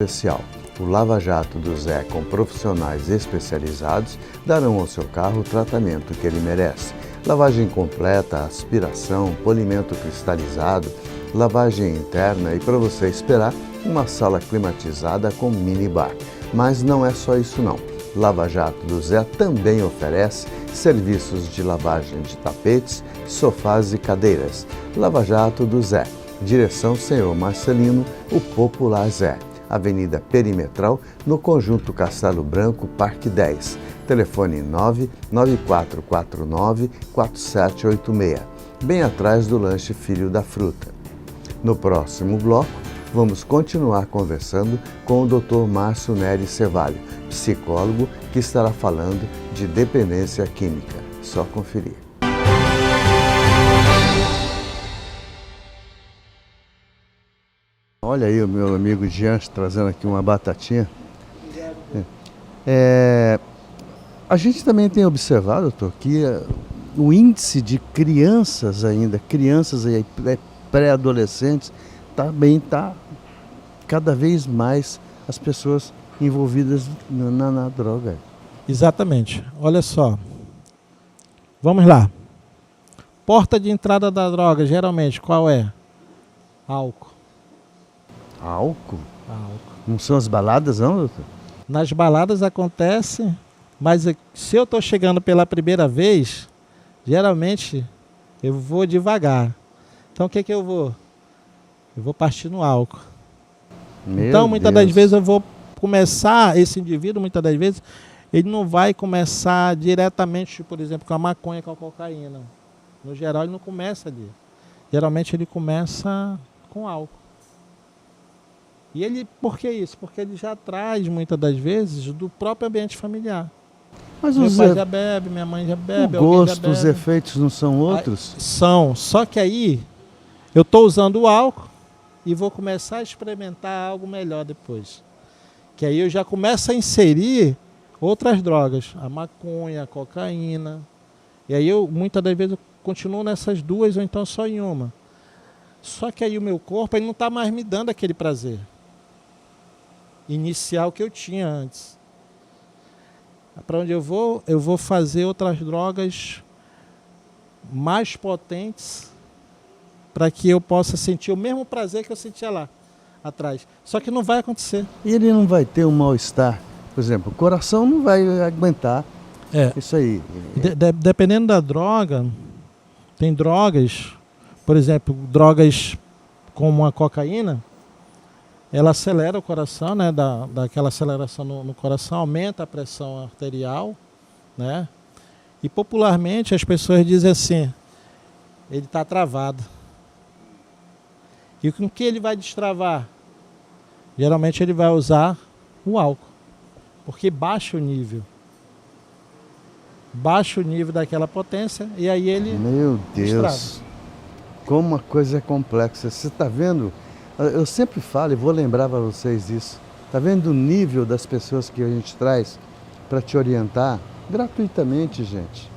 Especial. O Lava Jato do Zé, com profissionais especializados, darão ao seu carro o tratamento que ele merece. Lavagem completa, aspiração, polimento cristalizado, lavagem interna e, para você esperar, uma sala climatizada com minibar. Mas não é só isso não. Lava Jato do Zé também oferece serviços de lavagem de tapetes, sofás e cadeiras. Lava Jato do Zé, direção Senhor Marcelino, o Popular Zé. Avenida Perimetral, no Conjunto Castelo Branco, Parque 10. Telefone 99449-4786, bem atrás do lanche Filho da Fruta. No próximo bloco, vamos continuar conversando com o Dr. Márcio Neri Cevalho, psicólogo que estará falando de dependência química. Só conferir. Olha aí o meu amigo Jean trazendo aqui uma batatinha. A gente também tem observado, doutor, que o índice de crianças ainda, pré-adolescentes, também está cada vez mais as pessoas envolvidas na droga. Exatamente. Olha só. Vamos lá. Porta de entrada da droga, geralmente, qual é? Álcool. Álcool? Álcool. Não são as baladas, não, doutor? Nas baladas acontece, mas se eu estou chegando pela primeira vez, geralmente eu vou devagar. Então o que eu vou? Eu vou partir no álcool. Então muitas das vezes eu vou começar, esse indivíduo muitas das vezes, ele não vai começar diretamente, por exemplo, com a maconha, com a cocaína. No geral ele não começa ali. Geralmente ele começa com álcool. E ele, por que isso? Porque ele já traz, muitas das vezes, do próprio ambiente familiar. Mas meu pai já bebe, minha mãe já bebe, o gosto, os efeitos não são outros? São, só que aí eu estou usando o álcool e vou começar a experimentar algo melhor depois. Que aí eu já começo a inserir outras drogas, a maconha, a cocaína. E aí eu, muitas das vezes, eu continuo nessas duas ou então só em uma. Só que aí o meu corpo ele não está mais me dando aquele prazer inicial que eu tinha antes. Para onde eu vou fazer outras drogas mais potentes para que eu possa sentir o mesmo prazer que eu sentia lá atrás. Só que não vai acontecer. E ele não vai ter um mal-estar? Por exemplo, o coração não vai aguentar isso aí. Dependendo da droga, tem drogas, por exemplo, drogas como a cocaína, ela acelera o coração, né? Daquela aceleração no coração, aumenta a pressão arterial, né? E popularmente as pessoas dizem assim, ele está travado. E com que ele vai destravar? Geralmente ele vai usar o álcool, porque baixa o nível. Baixa o nível daquela potência e aí ele Meu Deus, destrava. Como a coisa é complexa. Você está vendo? Eu sempre falo e vou lembrar para vocês isso. Está vendo o nível das pessoas que a gente traz para te orientar? Gratuitamente, gente.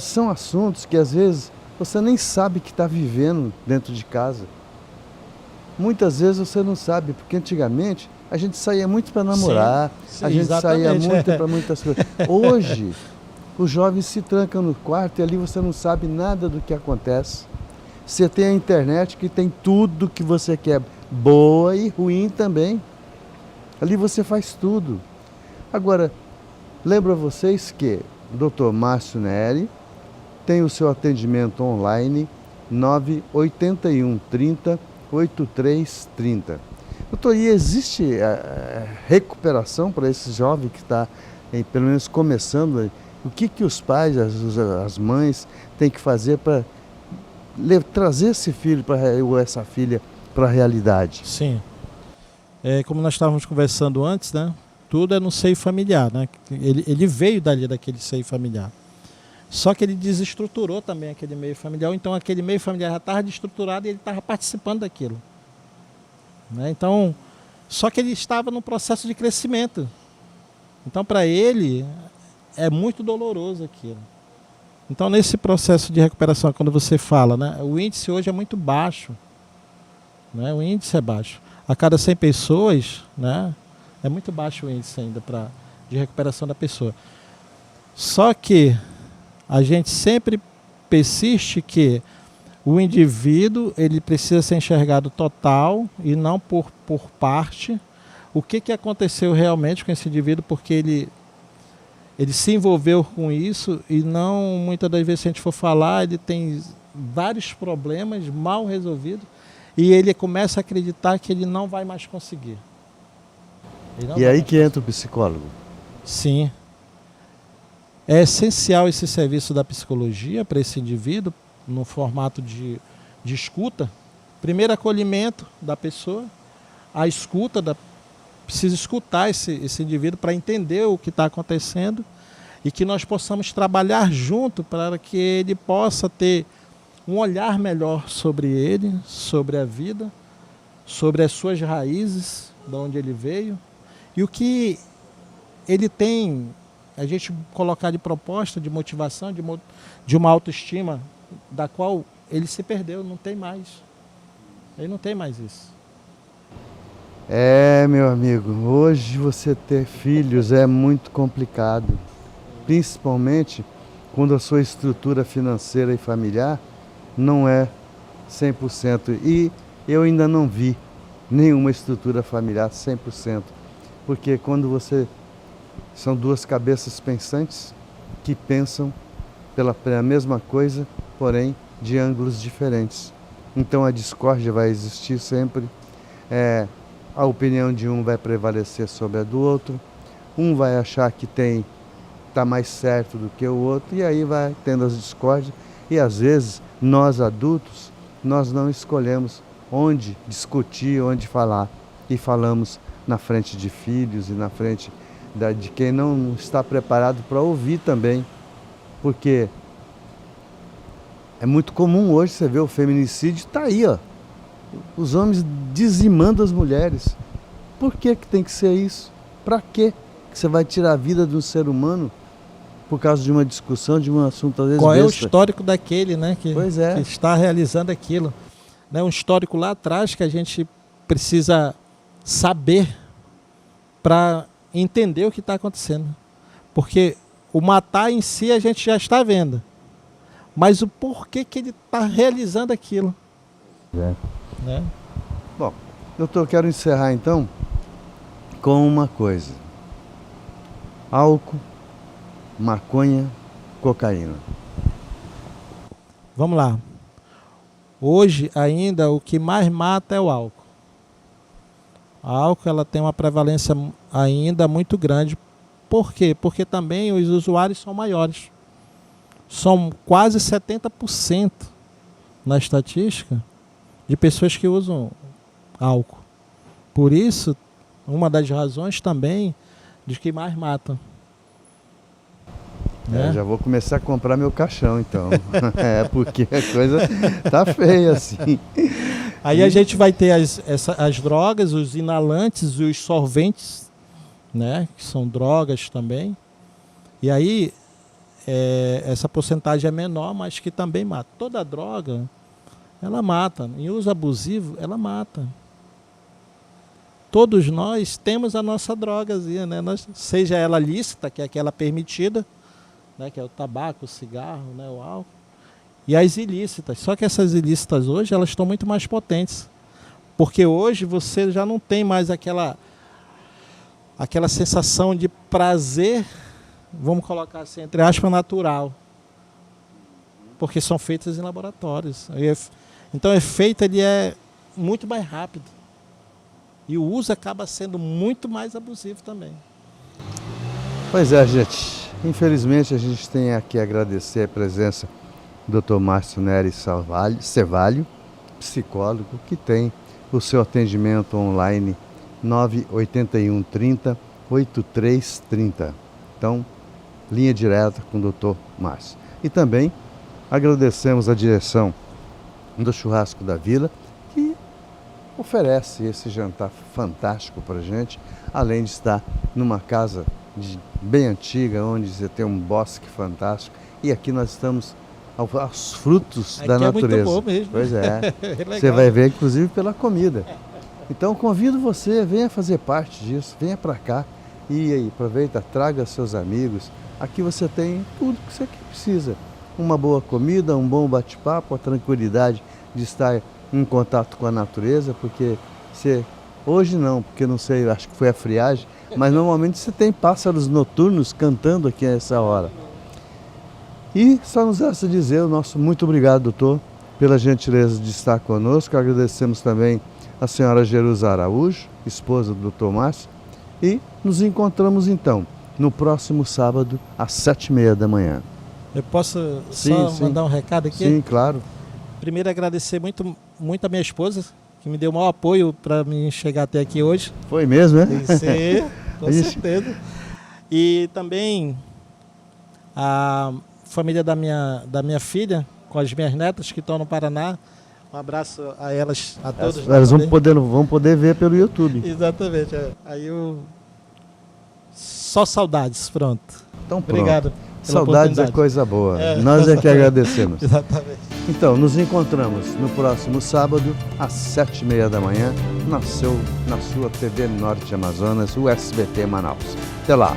São assuntos que às vezes você nem sabe que está vivendo dentro de casa. Muitas vezes você não sabe, porque antigamente a gente saía muito para namorar, sim, a gente saía exatamente. muito para muitas coisas. Hoje, os jovens se trancam no quarto e ali você não sabe nada do que acontece. Você tem a internet que tem tudo que você quer, boa e ruim também. Ali você faz tudo. Agora, lembro a vocês que o Dr. Márcio Neri tem o seu atendimento online 981 30 8330. Doutor, e existe recuperação para esse jovem que está, pelo menos, começando? O que os pais, as mães, têm que fazer para trazer esse filho ou essa filha para a realidade? Sim. Como nós estávamos conversando antes, né? Tudo é no seio familiar, né? Ele veio daquele seio familiar. Só que ele desestruturou também aquele meio familiar, então aquele meio familiar já estava desestruturado e ele estava participando daquilo. Né? Então, só que ele estava num processo de crescimento. Então, para ele, é muito doloroso aquilo. Então, nesse processo de recuperação, quando você fala, né, o índice hoje é muito baixo. Né? O índice é baixo. a cada 100 pessoas, né, é muito baixo o índice ainda de recuperação da pessoa. Só que a gente sempre persiste que o indivíduo ele precisa ser enxergado total e não por parte. O que aconteceu realmente com esse indivíduo, porque ele se envolveu com isso e não, muitas das vezes, se a gente for falar, ele tem vários problemas mal resolvidos e ele começa a acreditar que ele não vai mais conseguir. E aí que entra o psicólogo? Sim. É essencial esse serviço da psicologia para esse indivíduo, no formato de escuta. Primeiro, acolhimento da pessoa, a escuta, precisa escutar esse indivíduo para entender o que está acontecendo e que nós possamos trabalhar junto para que ele possa ter um olhar melhor sobre ele, sobre a vida, sobre as suas raízes, de onde ele veio e o que ele tem, a gente colocar de proposta, de motivação, de uma autoestima da qual ele se perdeu, não tem mais. Ele não tem mais isso. Meu amigo, hoje você ter filhos é muito complicado, principalmente quando a sua estrutura financeira e familiar não é 100%. E eu ainda não vi nenhuma estrutura familiar 100%, porque quando são duas cabeças pensantes que pensam pela mesma coisa, porém de ângulos diferentes. Então a discórdia vai existir sempre, a opinião de um vai prevalecer sobre a do outro, um vai achar que está mais certo do que o outro, e aí vai tendo as discórdias, e às vezes nós adultos, nós não escolhemos onde discutir, onde falar, e falamos na frente de filhos e na frente de quem não está preparado para ouvir também, porque é muito comum hoje você ver o feminicídio, está aí, ó, os homens dizimando as mulheres. Por que tem que ser isso? Para que você vai tirar a vida de um ser humano por causa de uma discussão, de um assunto às vezes Qual besta? é o histórico daquele, né, que está realizando aquilo? Né, um histórico lá atrás que a gente precisa saber para entender o que está acontecendo. Porque o matar em si a gente já está vendo. Mas o porquê que ele está realizando aquilo. Né? Bom, doutor, eu quero encerrar então com uma coisa. Álcool, maconha, cocaína. Vamos lá. Hoje ainda o que mais mata é o álcool. A álcool ela tem uma prevalência ainda muito grande. Por quê? Porque também os usuários são maiores. São quase 70% na estatística de pessoas que usam álcool. Por isso, uma das razões também de que mais matam. Né? Já vou começar a comprar meu caixão, então. Porque a coisa tá feia, assim. Aí a gente vai ter as drogas, os inalantes e os solventes, né? Que são drogas também. E aí, essa porcentagem é menor, mas que também mata. Toda droga, ela mata. Em uso abusivo, ela mata. Todos nós temos a nossa drogazinha, né? Seja ela lícita, que é aquela permitida, né? Que é o tabaco, o cigarro, né? O álcool. E as ilícitas. Só que essas ilícitas hoje, elas estão muito mais potentes. Porque hoje você já não tem mais aquela sensação de prazer, vamos colocar assim, entre aspas, natural. Porque são feitas em laboratórios. Então o efeito ele é muito mais rápido. E o uso acaba sendo muito mais abusivo também. Pois é, gente. Infelizmente a gente tem aqui a agradecer a presença do Dr. Márcio Nery Cevalho, psicólogo, que tem o seu atendimento online 981 30 8330. Então, linha direta com o Dr. Márcio. E também agradecemos a direção do Churrasco da Vila, que oferece esse jantar fantástico para a gente, além de estar numa casa bem antiga, onde você tem um bosque fantástico. E aqui nós estamos aos frutos da natureza. É muito bom mesmo. Pois é. Você vai ver, inclusive, pela comida. Então convido você, venha fazer parte disso, venha para cá e aí, aproveita, traga seus amigos. Aqui você tem tudo que você precisa. Uma boa comida, um bom bate-papo, a tranquilidade de estar em contato com a natureza, porque hoje não, porque não sei, acho que foi a friagem, mas normalmente você tem pássaros noturnos cantando aqui nessa hora. E só nos resta dizer o nosso muito obrigado, doutor, pela gentileza de estar conosco. Agradecemos também a senhora Jerusa Araújo, esposa do doutor Márcio, e nos encontramos então no próximo sábado às 7h30 da manhã. Eu posso Sim, mandar um recado aqui? Sim, claro. Primeiro agradecer muito a minha esposa, que me deu o maior apoio para me chegar até aqui hoje. Foi mesmo, né? Sim, com certeza. E também a família da minha filha, com as minhas netas que estão no Paraná. Um abraço a elas, a todos. Elas vão poder ver pelo YouTube. Exatamente. Aí só saudades, pronto. Então pronto. Obrigado. Saudades é coisa boa. Nós é que agradecemos. Exatamente. Então, nos encontramos no próximo sábado, às 7h30 da manhã, na sua TV Norte Amazonas, o SBT Manaus. Até lá.